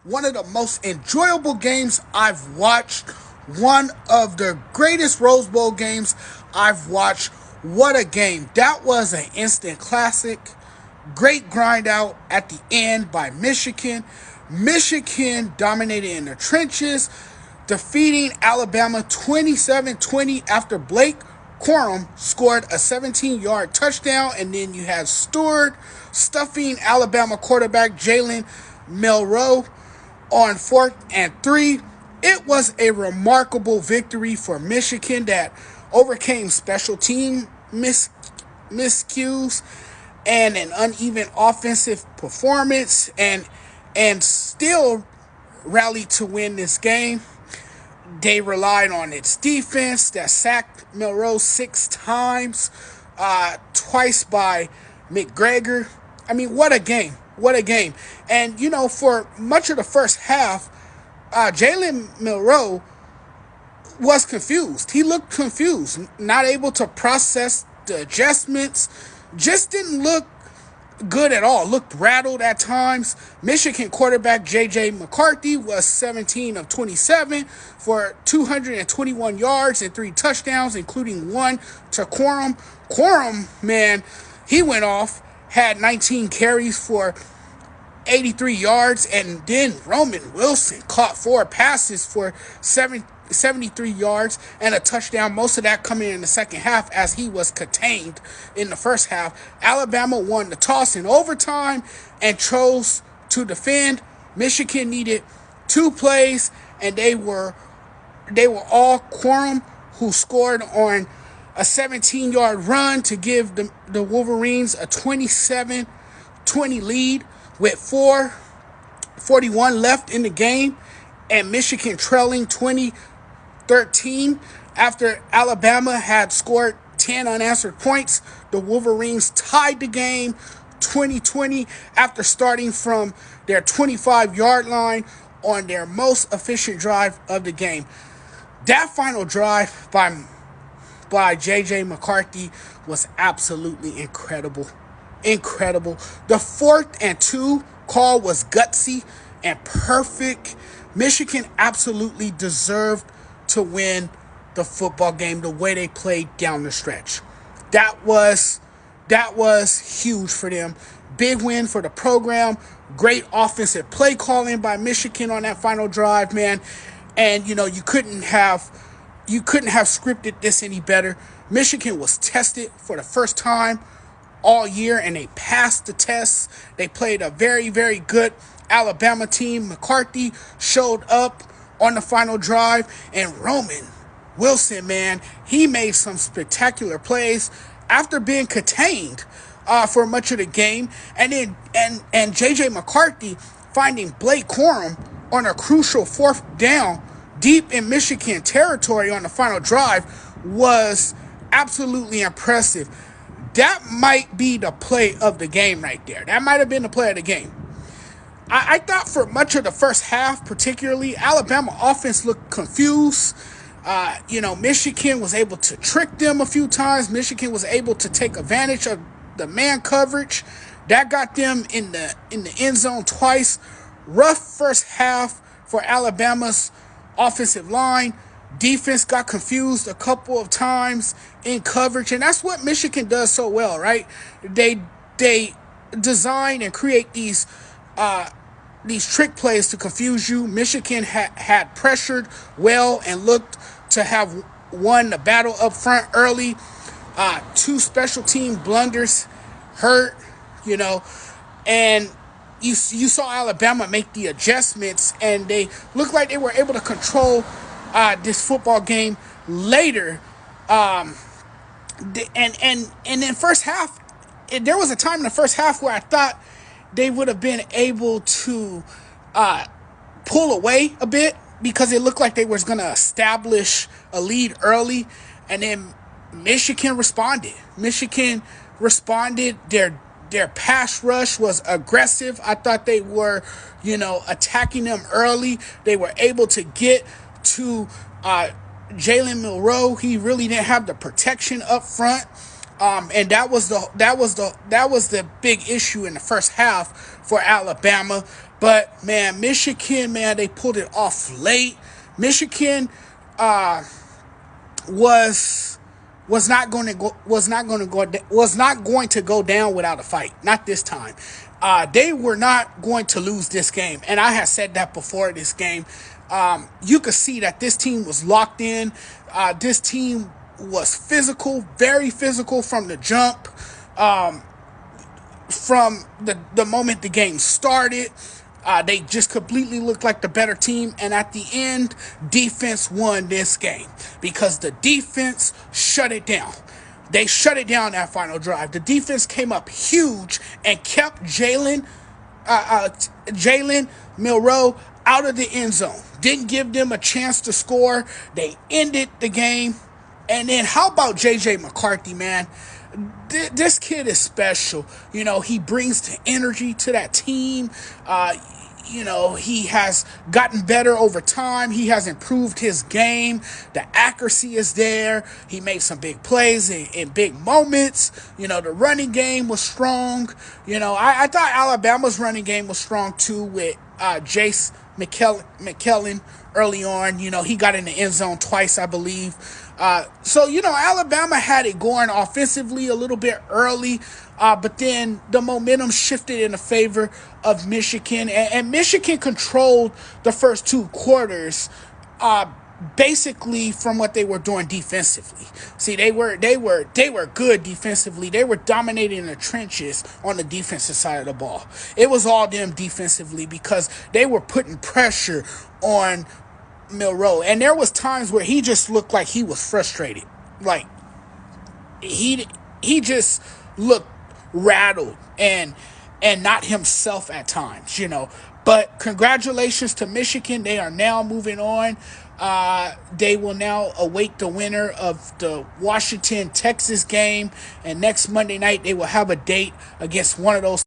one of the most enjoyable games I've watched, one of the greatest Rose Bowl games I've watched. What a game. That was an instant classic. Great grind out at the end by Michigan. Michigan dominated in the trenches, defeating Alabama 27-20 after Blake Corum scored a 17-yard touchdown, and then you had Stewart stuffing Alabama quarterback Jalen Milroe on 4th and 3. It was a remarkable victory for Michigan that overcame special team miscues and an uneven offensive performance and still rallied to win this game. They relied on its defense that sacked Milroe 6 times, twice by McGregor. I mean, what a game. What a game. And, for much of the first half, Jalen Milroe was confused. He looked confused, not able to process the adjustments, just didn't look good at all. Looked rattled at times. Michigan quarterback J.J. McCarthy was 17 of 27 for 221 yards and 3 touchdowns, including one to Corum. Corum, man, he went off, had 19 carries for 83 yards, and then Roman Wilson caught 4 passes for 73 yards and a touchdown, most of that coming in the second half as he was contained in the first half. Alabama won the toss in overtime and chose to defend. Michigan needed 2 plays, and they were all Corum, who scored on a 17-yard run to give the Wolverines a 27-20 lead with 4:41 left in the game, and Michigan trailing 20-13 after Alabama had scored 10 unanswered points. The Wolverines tied the game 20-20 after starting from their 25-yard line on their most efficient drive of the game. That final drive by J.J. McCarthy was absolutely incredible. Incredible. The 4th and 2 call was gutsy and perfect. Michigan absolutely deserved to win the football game the way they played down the stretch. That was huge for them. Big win for the program. Great offensive play calling by Michigan on that final drive, man. And you couldn't have scripted this any better. Michigan was tested for the first time all year, and they passed the tests. They played a very, very good Alabama team. McCarthy showed up on the final drive, and Roman Wilson, man, he made some spectacular plays after being contained for much of the game. And then and J.J. McCarthy finding Blake Corum on a crucial 4th down deep in Michigan territory on the final drive was absolutely impressive. That might be the play of the game right there. That might have been the play of the game. I thought for much of the first half, particularly, Alabama offense looked confused. Michigan was able to trick them a few times. Michigan was able to take advantage of the man coverage. That got them in the end zone twice. Rough first half for Alabama's offensive line. Defense got confused a couple of times in coverage, and that's what Michigan does so well, right? They design and create these trick plays to confuse you. Michigan had pressured well and looked to have won the battle up front early. 2 special team blunders hurt, and you saw Alabama make the adjustments, and they looked like they were able to control this football game later. And then first half, there was a time in the first half where I thought they would have been able to pull away a bit because it looked like they was going to establish a lead early, and then Michigan responded. Their pass rush was aggressive. I thought they were, attacking them early. They were able to get to Jalen Milroe. He really didn't have the protection up front. And that was the big issue in the first half for Alabama. But man, Michigan, man, they pulled it off late. Michigan was was not going to go down without a fight. Not this time. They were not going to lose this game, and I had said that before this game. You could see that this team was locked in. This team was physical, very physical from the jump. From the moment the game started. They just completely looked like the better team. And at the end, defense won this game because the defense shut it down. They shut it down that final drive. The defense came up huge and kept Jalen Milroe out of the end zone. Didn't give them a chance to score. They ended the game. And then how about J.J. McCarthy, man? This kid is special. You know, he brings the energy to that team. You know, he has gotten better over time. He has improved his game. The accuracy is there. He made some big plays in big moments. You know, the running game was strong. You know, I thought Alabama's running game was strong too with Jace McKellen early on. You know, he got in the end zone twice, I believe. So, you know, Alabama had it going offensively a little bit early, but then the momentum shifted in the favor of Michigan, and Michigan controlled the first two quarters, basically from what they were doing defensively. See, they were good defensively. They were dominating the trenches on the defensive side of the ball. It was all them defensively because they were putting pressure on Milroe, and there was times where he just looked like he was frustrated, like he just looked rattled and not himself at times, you know. But congratulations to Michigan. They are now moving on. They will now await the winner of the Washington-Texas game, and next Monday night they will have a date against one of those